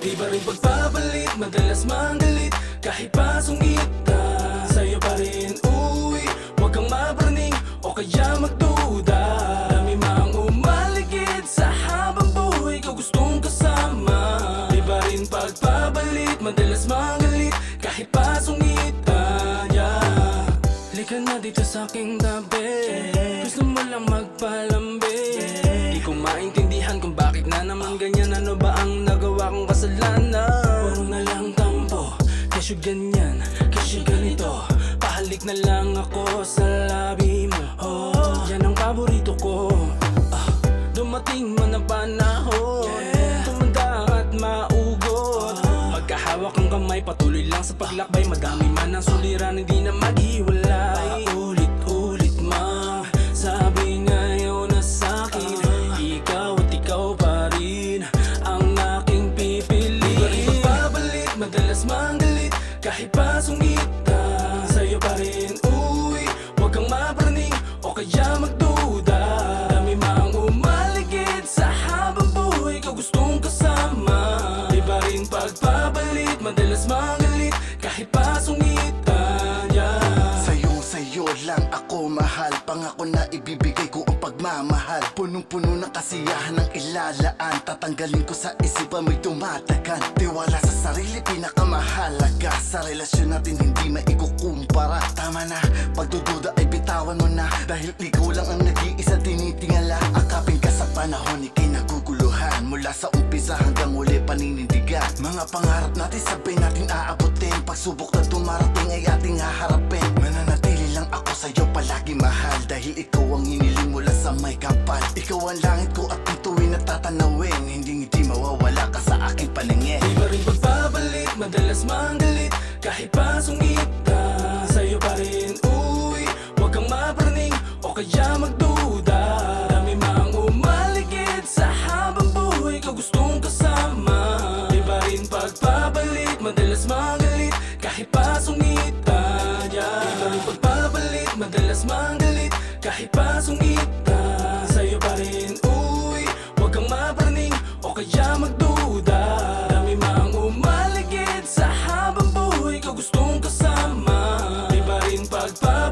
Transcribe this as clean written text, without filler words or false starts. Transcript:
Iba rin pagpapalit, madalas manggalit kahit pa sungit ka, sa'yo pa rin uwi. Huwag kang mapraning o kaya magduda. Dami mang umaligid sa habang buhay ko gustong kasama. Iba rin pagpapalit, madalas manggalit kahit pa sungit ka, yeah. Lika na dito sa aking tabi, gusto mo lang magpalambi. Di ko maintindihan kung bakit na naman ganyan. Ano ba ang nagawa kong kasalanan? Puro na lang tampo, kesyo ganyan, kesyo ganito. Pahalik na lang ako sa labi mo, oh, yan ang paborito ko. Dumating man ang panahon, tumanda at maugot. Magkahawak ang kamay, patuloy lang sa paglakbay. Madami man ang suliran, hindi na maghiwalay. Ulit-ulit mang sabi ngayon na sa'kin, ikaw at ikaw pa rin ang aking pipiliin. Iba rin pagpapalit, madalas manggalit kahit pa sungit ka, sa'yo pa rin uwi. Huwag kang mapraning o kaya magduda. Dami mang umaligid sa habang buhay ko gustong kasama. Iba rin pagpapalit, madalas manggalit kahit pa sungit ka, yeah. Sa'yo lang ako mahal, pangako na ibibigay ko ang pagmamahal. Punong-puno ng kasiyahan ng ilalaan, tatanggalin ko sa isipan mo'y tumatagan. Tiwala sa sarili pinakamahalaga, sa relasyon natin hindi maikukumpara. Tama na, pagdududa ay bitawan mo na, dahil ikaw lang ang nag-iisa tinitingala. Akapin ka sa panahon, ika'y naguguluhan, mula sa umpisa hanggang uli paninindigan. Mga pangarap natin sabay natin aabutin, pagsubok na dumarating ay ating haharapin. Mananatili lang ako sa'yo palagi mahal, dahil ikaw ang hiniling mula sa may kapal. Ikaw ang langit ko at pintuin na tatanawin, hindi mawawala ka sa aking paningin. Iba rin pagpapalit, madalas manggalit kahit pa sungit ka, sa'yo pa rin uwi. Huwag kang mapraning o kaya magduda. Dami mang umaligid sa habang buhay ko gustong kasama. Iba rin pagpapalit, madalas manggalit kahit pa sungit ka, yeah. Iba rin pagpapalit, madalas manggalit kahit pa sungit ka, sa'yo pa rin uwi. Huwag kang mapraning o kaya magduda. Dami mang umaligid sa habang buhay ko gustong kasama. Iba rin pagpapalit,